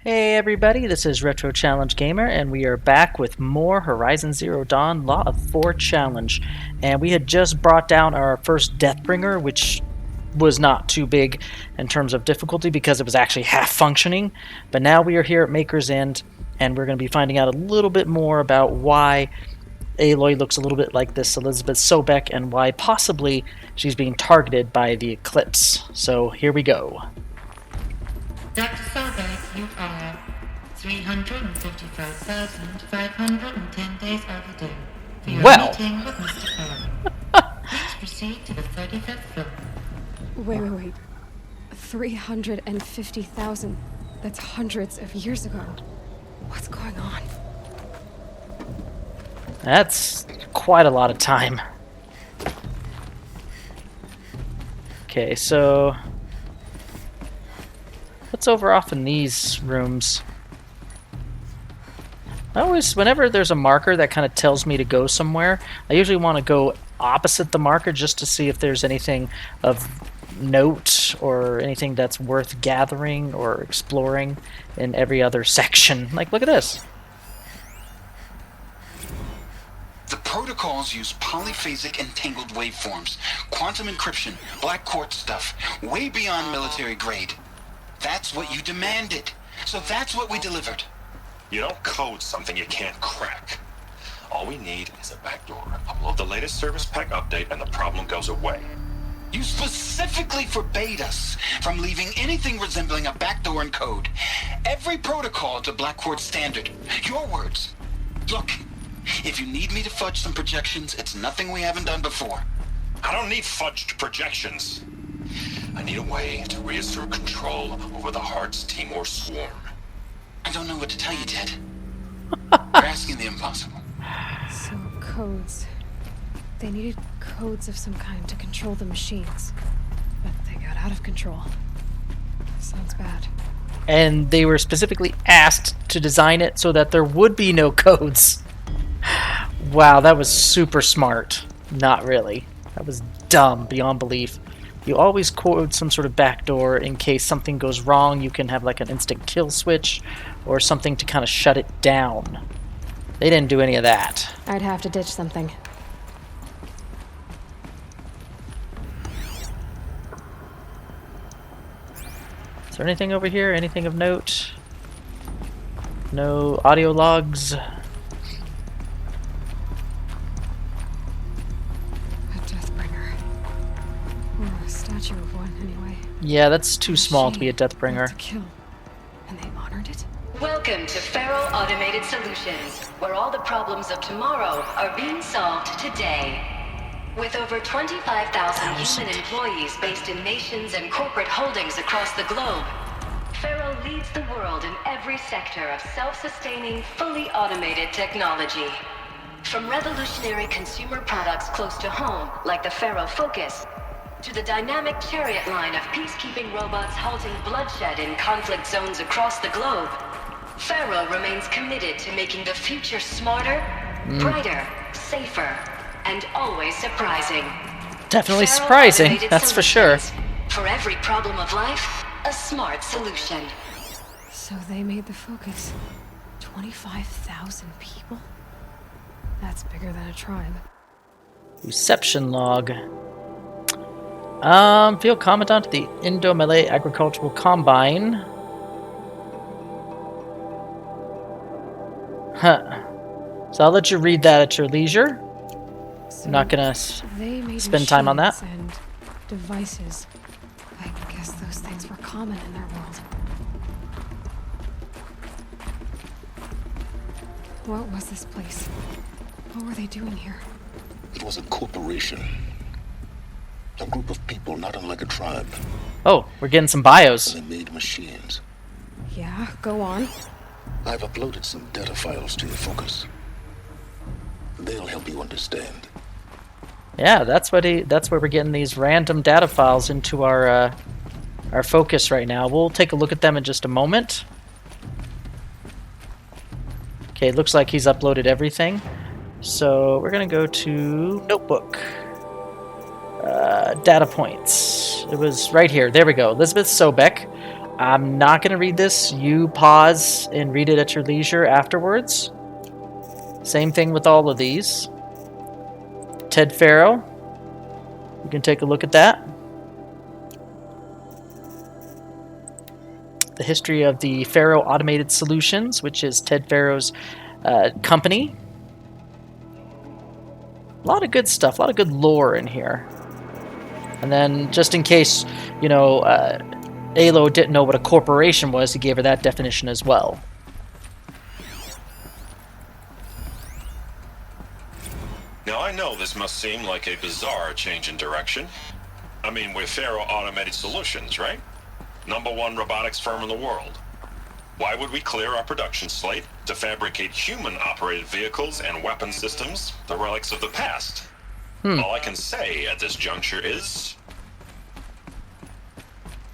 Hey everybody, this is Retro Challenge Gamer, and we are back with more Horizon Zero Dawn Law of 4 Challenge. And we had just brought down our first Deathbringer, which was not too big in terms of difficulty because it was actually half functioning. But now we are here at Maker's End, and we're going to be finding out a little bit more about why Aloy looks a little bit like this Elizabeth Sobek and why possibly she's being targeted by the Eclipse. So here we go. Dr. Sobek, you are 355,510 days overdue for your meeting with Mr. Faro. Please proceed to the 35th floor. Wait. 350,000. That's hundreds of years ago. What's going on? That's quite a lot of time. Okay, so what's over off in these rooms? I always, whenever there's a marker that kind of tells me to go somewhere, I usually want to go opposite the marker just to see if there's anything of note or anything that's worth gathering or exploring in every other section. Like, look at this. The protocols use polyphasic entangled waveforms, quantum encryption, black quartz stuff, way beyond military grade. That's what you demanded, so that's what we delivered. You don't code something you can't crack. All we need is a backdoor. Upload the latest service pack update and the problem goes away. You specifically forbade us from leaving anything resembling a backdoor in code. Every protocol to black quartz standard. Your words. Look, if you need me to fudge some projections, it's nothing we haven't done before. I don't need fudged projections. I need a way to reassert control over the Heart's Timor swarm. I don't know what to tell you, Ted. You're asking the impossible. So, codes. They needed codes of some kind to control the machines. But they got out of control. Sounds bad. And they were specifically asked to design it so that there would be no codes. Wow, that was super smart. Not really. That was dumb beyond belief. You always code some sort of backdoor in case something goes wrong. You can have like an instant kill switch or something to kind of shut it down. They didn't do any of that. I'd have to ditch something. Is there anything over here? Anything of note? No audio logs? Of one, anyway. Yeah, that's too small to be a Deathbringer. To kill, and they honored it. Welcome to Faro Automated Solutions, where all the problems of tomorrow are being solved today. With over 25,000 human employees based in nations and corporate holdings across the globe, Faro leads the world in every sector of self-sustaining, fully automated technology. From revolutionary consumer products close to home, like the Faro Focus, to the dynamic chariot line of peacekeeping robots halting bloodshed in conflict zones across the globe, Faro remains committed to making the future smarter, brighter, safer, and always surprising. Definitely Faro surprising, Automated that's for sure. Solutions. For every problem of life, a smart solution. So they made the Focus. 25,000 people? That's bigger than a tribe. Reception log. Field Commandant of the Indo-Malay Agricultural Combine. Huh. So I'll let you read that at your leisure. So I'm not gonna spend time on that. And devices. I guess those things were common in their world. What was this place? What were they doing here? It was a corporation. A group of people not unlike a tribe. Oh, we're getting some bios. They made machines. Yeah, go on. I've uploaded some data files to your Focus. They'll help you understand. Yeah, that's where we're getting these random data files into our Focus right now. We'll take a look at them in just a moment. Okay, it looks like he's uploaded everything. So we're gonna go to Notebook. Data points. It was right here. There we go. Elizabeth Sobek. I'm not going to read this. You pause and read it at your leisure afterwards. Same thing with all of these. Ted Faro. You can take a look at that. The history of the Faro Automated Solutions, which is Ted Faro's company. A lot of good stuff, a lot of good lore in here. And then, just in case, you know, Alo didn't know what a corporation was, he gave her that definition as well. Now, I know this must seem like a bizarre change in direction. I mean, we're Faro Automated Solutions, right? #1 robotics firm in the world. Why would we clear our production slate to fabricate human-operated vehicles and weapon systems, the relics of the past? All I can say at this juncture is...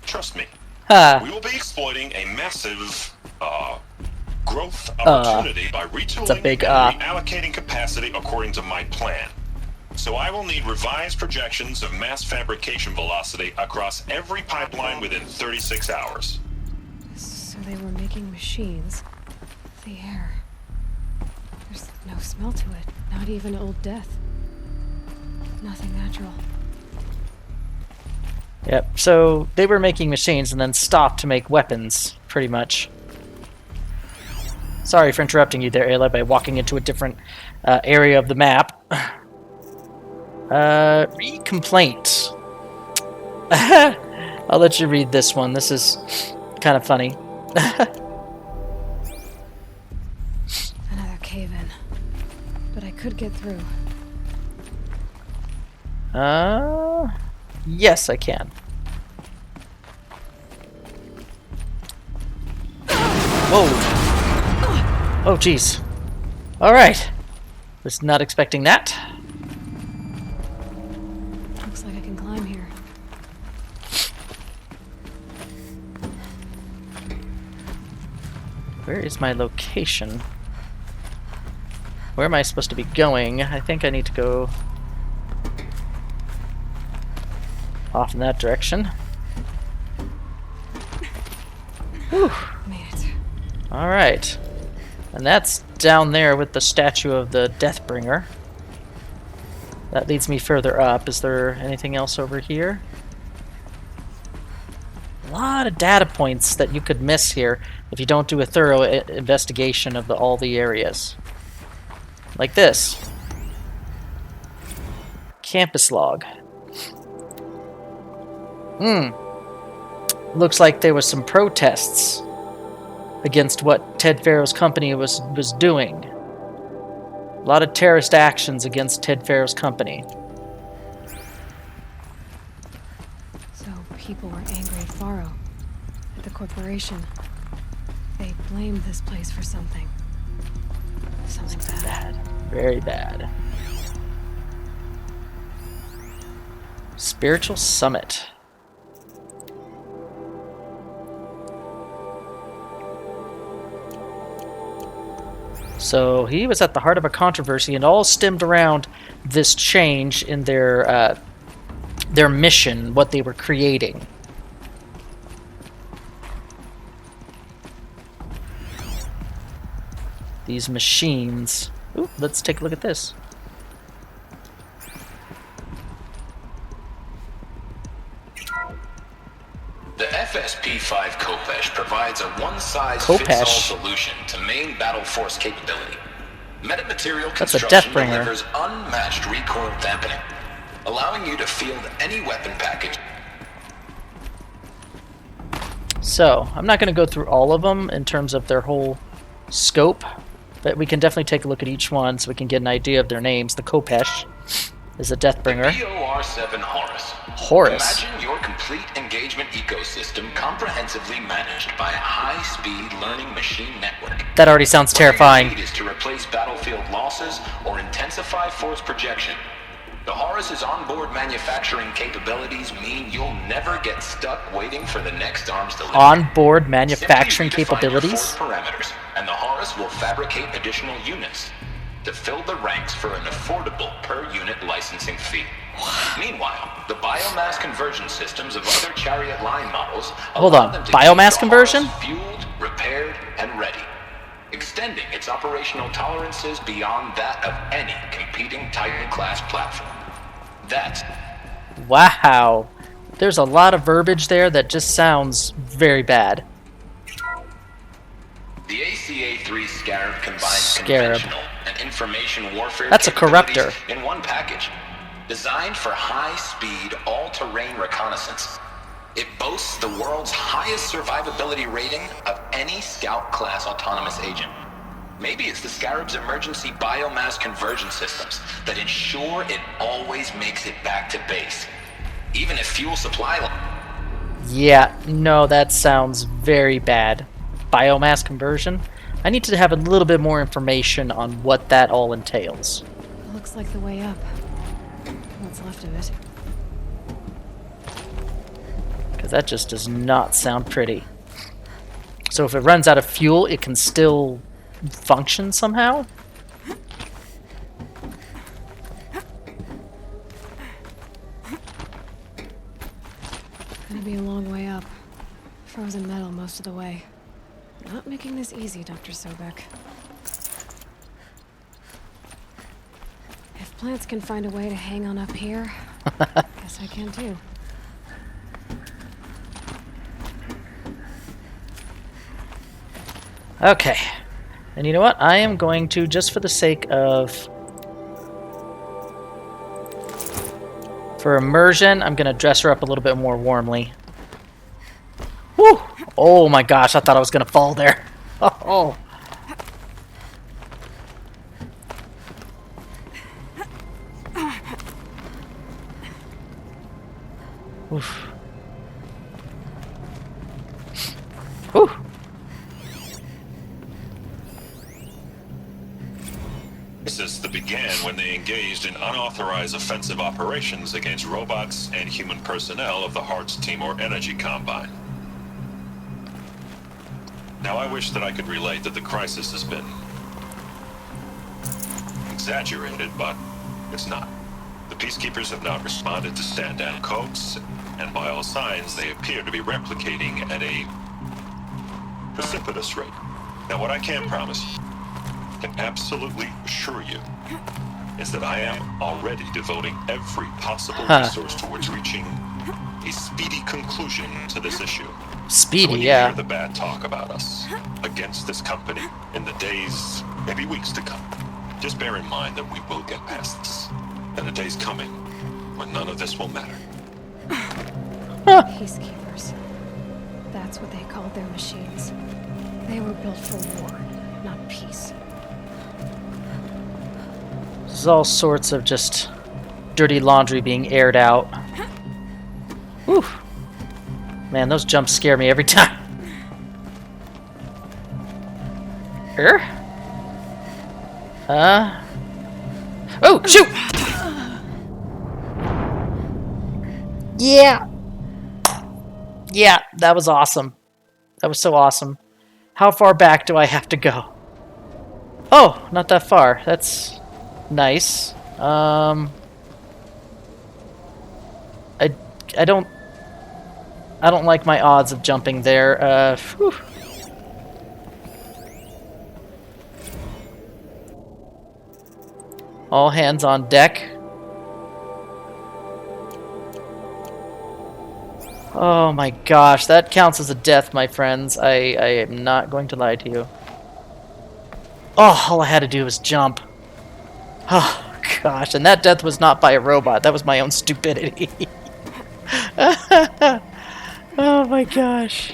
trust me. We will be exploiting a massive, growth opportunity by retooling big, and reallocating capacity according to my plan. So I will need revised projections of mass fabrication velocity across every pipeline within 36 hours. So they were making machines. The air. There's no smell to it. Not even Old Death. Nothing natural. Yep, so they were making machines and then stopped to make weapons, pretty much. Sorry for interrupting you there, Ayla, by walking into a different area of the map. Read complaint. I'll let you read this one. This is kind of funny. Another cave-in. But I could get through. Yes, I can. Whoa. Oh, jeez. Alright. Was not expecting that. Looks like I can climb here. Where is my location? Where am I supposed to be going? I think I need to go off in that direction. Whew. Made it. Alright. And that's down there with the statue of the Deathbringer. That leads me further up. Is there anything else over here? A lot of data points that you could miss here if you don't do a thorough investigation of all the areas. Like this. Campus log. Looks like there was some protests against what Ted Faro's company was doing. A lot of terrorist actions against Ted Faro's company. So people were angry at Faro, at the corporation. They blamed this place for something. Something bad. Very bad. Spiritual Summit. So he was at the heart of a controversy, and all stemmed around this change in their mission, what they were creating. These machines. Ooh, let's take a look at this. The FSP-5 Khopesh provides a one-size-fits-all solution to main battle force capability. Metamaterial construction delivers unmatched recoil dampening, allowing you to field any weapon package. So, I'm not going to go through all of them in terms of their whole scope, but we can definitely take a look at each one so we can get an idea of their names. The Khopesh is a Deathbringer. The BOR-7 Horus. Horus. Imagine your complete engagement ecosystem comprehensively managed by a high-speed learning machine network. That already sounds terrifying. What you need is to replace battlefield losses or intensify force projection. The Horus's onboard manufacturing capabilities mean you'll never get stuck waiting for the next arms delivery. Onboard manufacturing capabilities? Force parameters, and the Horus will fabricate additional units to fill the ranks for an affordable per-unit licensing fee. Meanwhile, the biomass conversion systems of other Chariot line models Hold allow on, them to biomass keep the conversion? Horus fueled, repaired, and ready, extending its operational tolerances beyond that of any competing Titan-class platform. That's Wow. There's a lot of verbiage there that just sounds very bad. the ACA-3 Scarab combines Scarab. conventional and information warfare That's a capabilities corruptor. in one package. Designed for high-speed, all-terrain reconnaissance, it boasts the world's highest survivability rating of any Scout-class autonomous agent. Maybe it's the Scarab's emergency biomass conversion systems that ensure it always makes it back to base, even if fuel supply... Yeah, no, that sounds very bad. Biomass conversion? I need to have a little bit more information on what that all entails. Looks like the way up. What's left of it. Because that just does not sound pretty. So if it runs out of fuel, it can still function somehow? Gonna be a long way up. Frozen metal most of the way. Not making this easy, Dr. Sobek. If plants can find a way to hang on up here, guess I can too. Okay. And you know what? I am going to, just for the sake of... For immersion, I'm going to dress her up a little bit more warmly. Whew! Oh my gosh, I thought I was going to fall there. Oh. Oof. Whew. Crisis that began when they engaged in unauthorized offensive operations against robots and human personnel of the Hearts Timor Energy Combine. Now, I wish that I could relate that the crisis has been exaggerated, but it's not. The peacekeepers have not responded to stand-down codes, and by all signs, they appear to be replicating at a precipitous rate. Now, what I can promise you, can absolutely assure you, is that I am already devoting every possible resource towards reaching a speedy conclusion to this issue. Speedy, So when you yeah. hear the bad talk about us against this company in the days, maybe weeks to come, just bear in mind that we will get past this. And the day's coming when none of this will matter. Peacekeepers. That's what they called their machines. They were built for war, not peace. There's all sorts of just dirty laundry being aired out. Whew. Man, those jumps scare me every time. Oh, shoot! Yeah! Yeah, that was awesome. That was so awesome. How far back do I have to go? Oh, not that far. That's nice. I don't like my odds of jumping there. Whew. All hands on deck. Oh my gosh, that counts as a death, my friends. I am not going to lie to you. Oh, all I had to do was jump. Oh gosh, and that death was not by a robot. That was my own stupidity. Oh my gosh.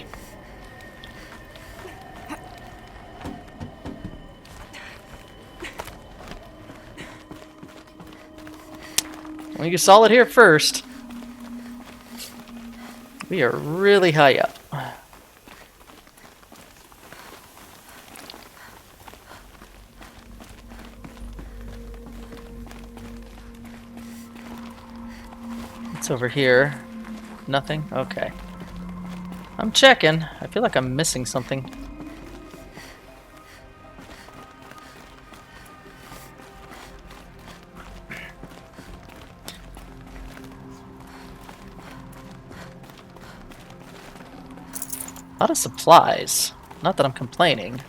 Well, you saw it here first. We are really high up. It's over here. Nothing? Okay. I'm checking. I feel like I'm missing something. A lot of supplies. Not that I'm complaining.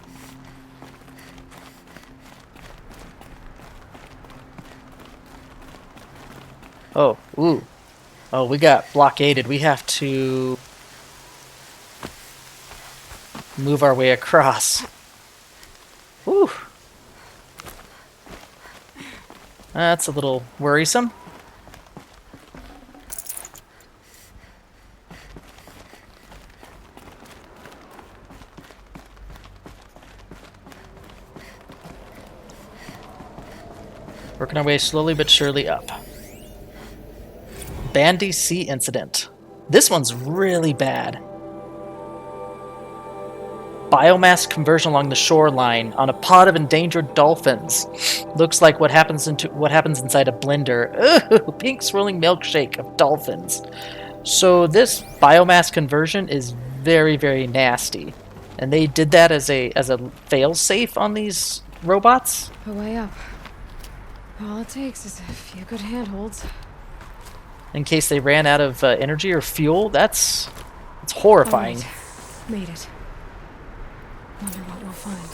Oh, ooh. Oh, we got blockaded. We have to move our way across. Ooh. That's a little worrisome. Working our way slowly but surely up. Bandit Sea Incident. This one's really bad. Biomass conversion along the shoreline on a pod of endangered dolphins. Looks like what happens inside a blender. Ooh, pink swirling milkshake of dolphins. So this biomass conversion is very, very nasty. And they did that as a fail-safe on these robots. A way up. All it takes is a few good handholds. In case they ran out of energy or fuel. It's horrifying. All right. Made it. Wonder what we'll find.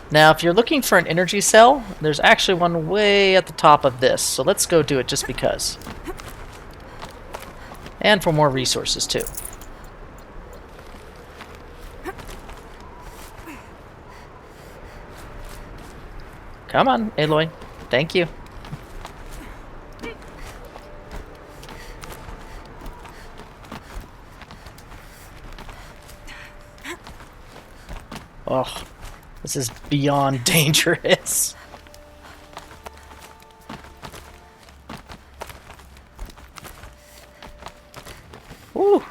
Now, if you're looking for an energy cell, there's actually one way at the top of this. So let's go do it just because. And for more resources, too. Come on, Aloy. Thank you. Oh, this is beyond dangerous. Woo!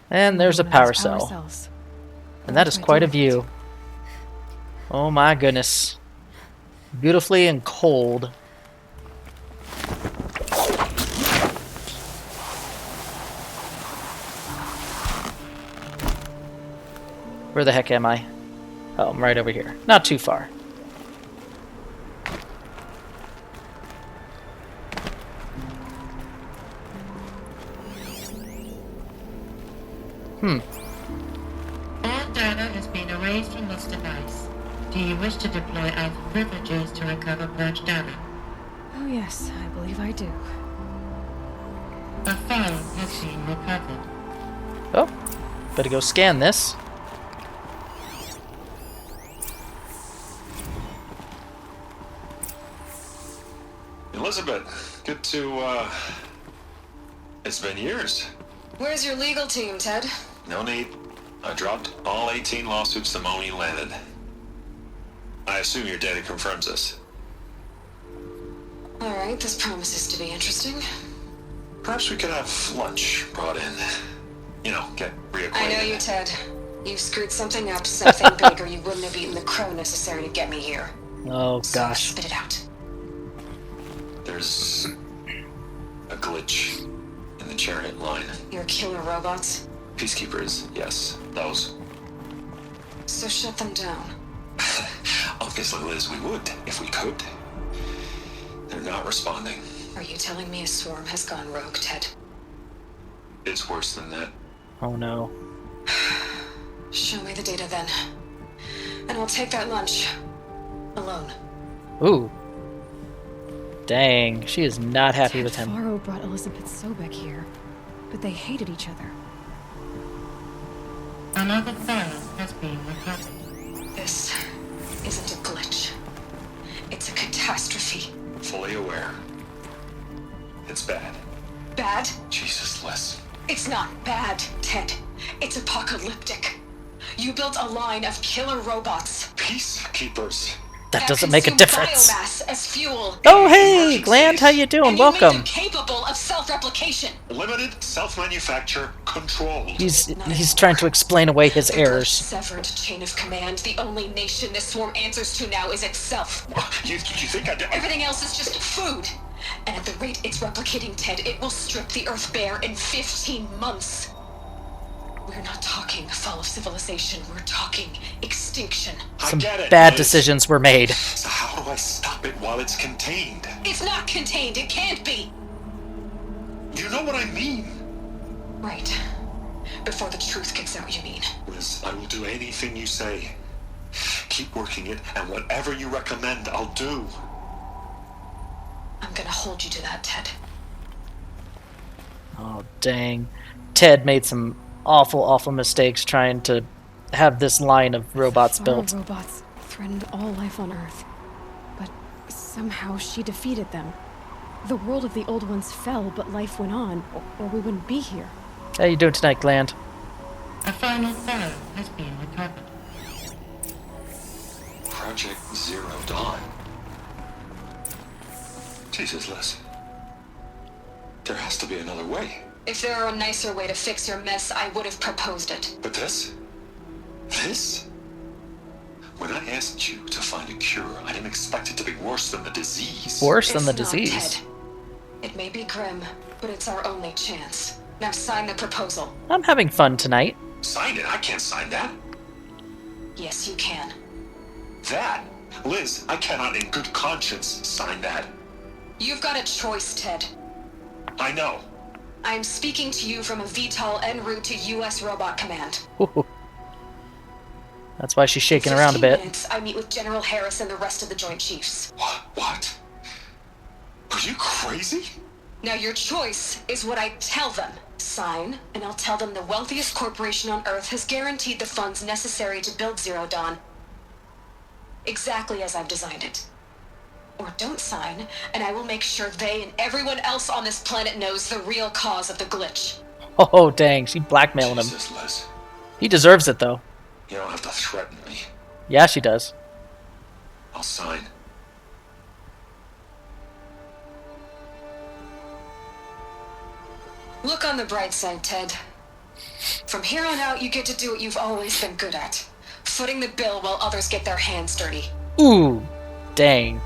And there's a power cell. Cells. And that is quite a view. Oh my goodness. Beautifully and cold. Where the heck am I? Oh, I'm right over here. Not too far. All data has been erased from this device. Do you wish to deploy alpha privileges to recover purged data? Oh yes, I believe I do. A file has been recovered. Oh, better go scan this. Elizabeth, good to, it's been years. Where's your legal team, Ted? No need. I dropped all 18 lawsuits the moment you landed. I assume your data confirms this. Alright, this promises to be interesting. Perhaps we could have lunch brought in. You know, get reacquainted. I know you, Ted. You screwed something up, something big, or you wouldn't have eaten the crow necessary to get me here. Oh So gosh. spit it out. There's a glitch in the chariot line. Your killer robots? Peacekeepers, yes, those. So shut them down. Obviously, Liz, we would, if we could. They're not responding. Are you telling me a swarm has gone rogue, Ted? It's worse than that. Oh no. Show me the data then. And I'll take that lunch. Alone. Ooh. Dang, she is not happy with him. Faro brought Elizabeth Sobek here, but they hated each other. Another file has been recovered. This isn't a glitch. It's a catastrophe. Fully aware. It's bad. Bad? Jesus, Liz. It's not bad, Ted. It's apocalyptic. You built a line of killer robots. Peacekeepers. That doesn't make a consume difference. Biomass as fuel. Oh hey, Gland, how you doing? And you made them Welcome. capable of self-replication. Limited self-manufacture controlled. He's trying to explain away his The errors. severed chain of command. The only nation this swarm answers to now is itself. You think I did? Everything else is just food. And at the rate it's replicating, Ted, it will strip the Earth bare in 15 months. We're not talking fall of civilization. We're talking extinction. Some I get it, bad Liz. decisions were made. So how do I stop it while it's contained? It's not contained. It can't be. You know what I mean? Right. Before the truth gets out, you mean? Liz, I will do anything you say. Keep working it, and whatever you recommend, I'll do. I'm gonna hold you to that, Ted. Oh, dang. Ted made some awful mistakes trying to have this line of robots Faro built. robots threatened all life on Earth. But somehow she defeated them. The world of the old ones fell, but life went on, or we wouldn't be here. How you doing tonight, Gland? A final Faro has been recovered. Project Zero Dawn. Jesus, Liz. There has to be another way. If there were a nicer way to fix your mess, I would have proposed it. But this? This? When I asked you to find a cure, I didn't expect it to be worse than the disease. Worse than the It's not, disease. Ted. It may be grim, but it's our only chance. Now sign the proposal. I'm having fun tonight. Sign it? I can't sign that. Yes, you can. That? Liz, I cannot in good conscience sign that. You've got a choice, Ted. I know. I'm speaking to you from a VTOL en route to U.S. Robot Command. That's why she's shaking In around a 15 bit. minutes, I meet with General Harris and the rest of the Joint Chiefs. What? Are you crazy? Now your choice is what I tell them. Sign, and I'll tell them the wealthiest corporation on Earth has guaranteed the funds necessary to build Zero Dawn. Exactly as I've designed it. Or don't sign, and I will make sure they and everyone else on this planet knows the real cause of the glitch. Oh, dang. She blackmailing him. Jesus, Liz. He deserves it, though. You don't have to threaten me. Yeah, she does. I'll sign. Look on the bright side, Ted. From here on out, you get to do what you've always been good at. Footing the bill while others get their hands dirty. Ooh, dang.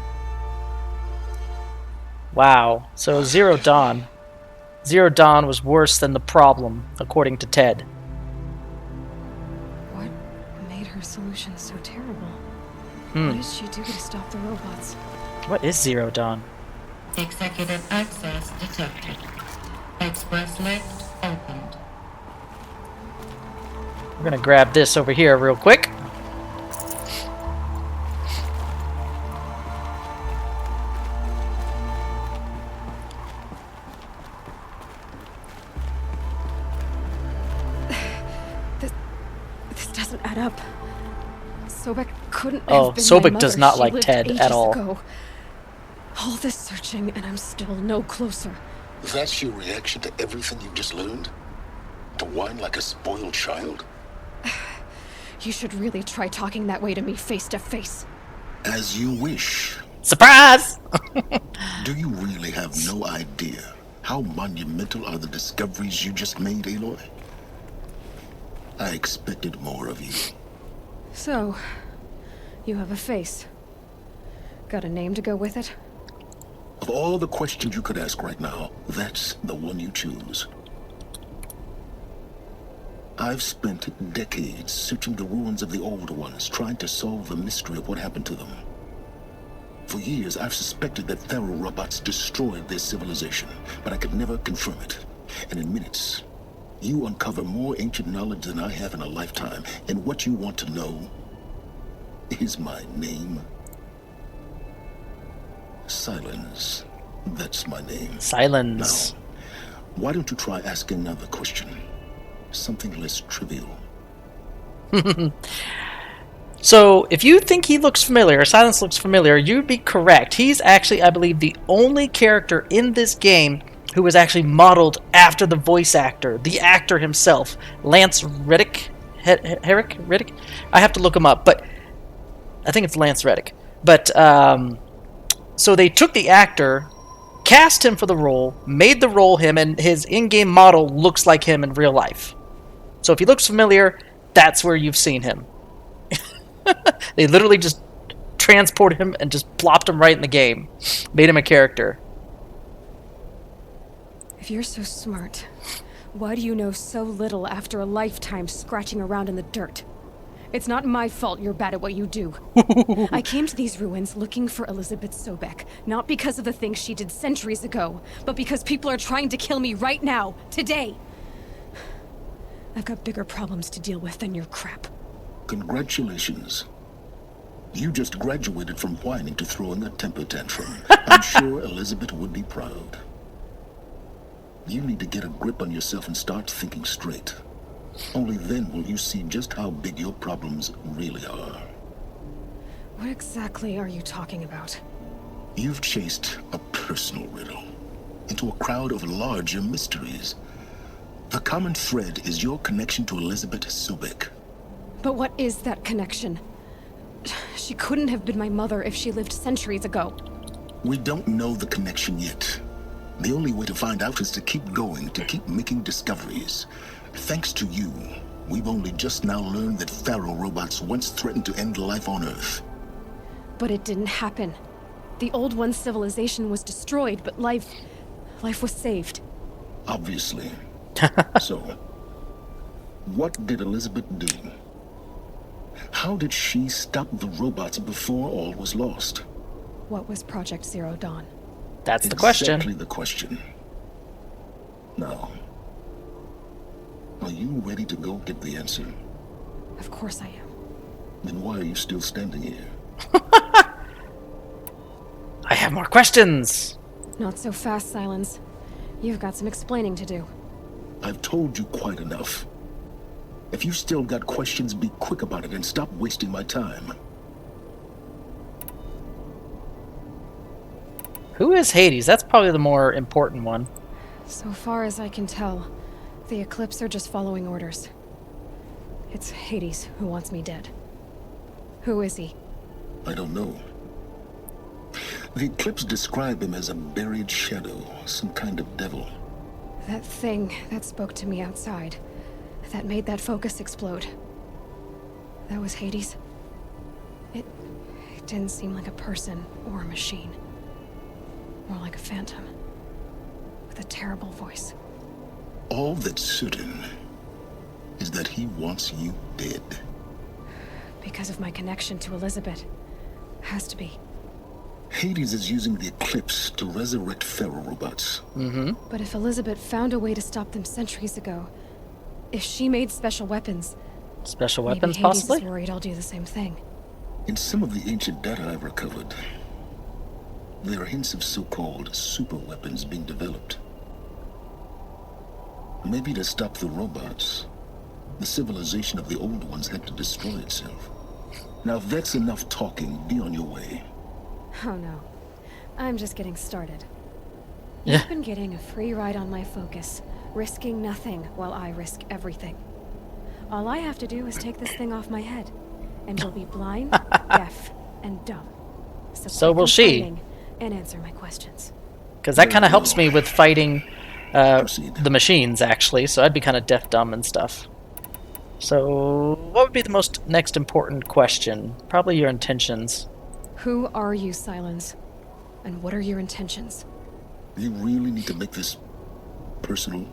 Wow. So Zero Dawn. Zero Dawn was worse than the problem, according to Ted. What made her solution so terrible? Hmm. What did she do to stop the robots? What is Zero Dawn? Executive access detected. Express lift opened. We're gonna grab this over here real quick. This doesn't add up. Sobek couldn't Oh, have been Sobek my does mother. not She like lived Ted at ages all. ago. All this searching, and I'm still no closer. That's your reaction to everything you've just learned? To whine like a spoiled child? You should really try talking that way to me face to face. As you wish. Surprise! Do you really have no idea how monumental are the discoveries you just made, Aloy? I expected more of you. So, you have a face. Got a name to go with it? Of all the questions you could ask right now, that's the one you choose. I've spent decades searching the ruins of the older ones, trying to solve the mystery of what happened to them. For years, I've suspected that Faro robots destroyed their civilization, but I could never confirm it. And in minutes, you uncover more ancient knowledge than I have in a lifetime, and what you want to know is my name. Silence. That's my name. Silence. Now, why don't you try asking another question? Something less trivial. So, if you think he looks familiar, Silence looks familiar, you'd be correct. He's actually, I believe, the only character in this game who was actually modeled after the voice actor, the actor himself, Lance Reddick. Reddick? I have to look him up, but I think it's Lance Reddick. But, so they took the actor, cast him for the role, made the role him, and his in-game model looks like him in real life. So if he looks familiar, that's where you've seen him. They literally just transported him and just plopped him right in the game. Made him a character. If you're so smart, why do you know so little after a lifetime scratching around in the dirt? It's not my fault you're bad at what you do. I came to these ruins looking for Elizabeth Sobek, not because of the things she did centuries ago, but because people are trying to kill me right now, today. I've got bigger problems to deal with than your crap. Congratulations. You just graduated from whining to throwing a temper tantrum. I'm sure Elizabeth would be proud. You need to get a grip on yourself and start thinking straight. Only then will you see just how big your problems really are. What exactly are you talking about? You've chased a personal riddle into a crowd of larger mysteries. The common thread is your connection to Elizabeth Sobek. But what is that connection? She couldn't have been my mother if she lived centuries ago. We don't know the connection yet. The only way to find out is to keep going, to keep making discoveries. Thanks to you, we've only just now learned that Faro Robots once threatened to end life on Earth. But it didn't happen. The Old One's civilization was destroyed, but life was saved. Obviously. So, what did Elizabeth do? How did she stop the robots before all was lost? What was Project Zero Dawn? That's the question. Exactly the question. Now, are you ready to go get the answer? Of course I am. Then why are you still standing here? I have more questions! Not so fast, Silence. You've got some explaining to do. I've told you quite enough. If you still got questions, be quick about it and stop wasting my time. Who is Hades? That's probably the more important one. So far as I can tell, the Eclipse are just following orders. It's Hades who wants me dead. Who is he? I don't know. The Eclipse describe him as a buried shadow, some kind of devil. That thing that spoke to me outside, that made that focus explode. That was Hades? It didn't seem like a person or a machine. More like a phantom. With a terrible voice. All that's certain is that he wants you dead. Because of my connection to Elizabeth. Has to be. Hades is using the Eclipse to resurrect Faro Robots. But if Elizabeth found a way to stop them centuries ago, if she made special weapons, Special maybe weapons, Hades possibly? is worried I'll do the same thing. In some of the ancient data I've recovered, there are hints of so-called super weapons being developed. Maybe to stop the robots, the civilization of the old ones had to destroy itself. Now if that's enough talking, be on your way. Oh no. I'm just getting started. Yeah. You've been getting a free ride on my focus, risking nothing while I risk everything. All I have to do is take this thing off my head, and you'll be blind, deaf, and dumb. So quit will she. complaining and answer my questions. Because that kind of helps me with fighting Proceed. the machines, actually, so I'd be kind of deaf, dumb, and stuff. So, what would be the most next important question? Probably your intentions. Who are you, Silence? And what are your intentions? You really need to make this personal.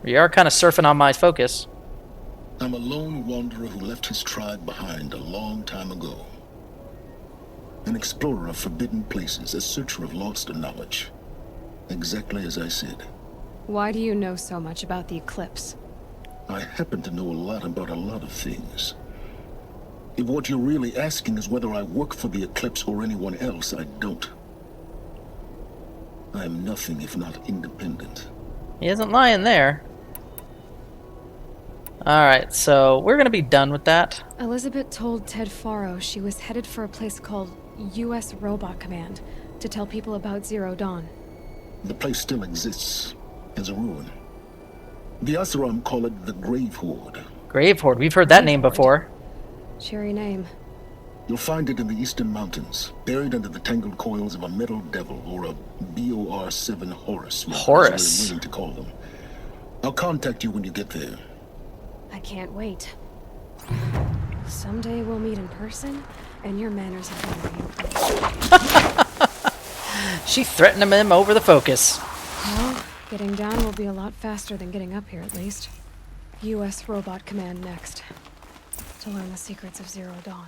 You are kind of surfing on my focus. I'm a lone wanderer who left his tribe behind a long time ago. An explorer of forbidden places, a searcher of lost knowledge. Exactly as I said. Why do you know so much about the Eclipse? I happen to know a lot about a lot of things. If what you're really asking is whether I work for the Eclipse or anyone else, I don't. I am nothing if not independent. He isn't lying there. Alright, so we're going to be done with that. Elizabeth told Ted Faro she was headed for a place called U.S. Robot Command to tell people about Zero Dawn. The place still exists as a ruin. The Asaram call it the Grave Horde. Grave Horde, we've heard that name before. Cheery name. You'll find it in the eastern mountains, buried under the tangled coils of a metal devil or a BOR-7 Horus. Horus. As we're willing to call them. I'll contact you when you get there. I can't wait. Someday we'll meet in person, and your manners have been reinforced. She threatened him over the focus. Well, getting down will be a lot faster than getting up here, at least. U.S. Robot Command next. To learn the secrets of Zero Dawn.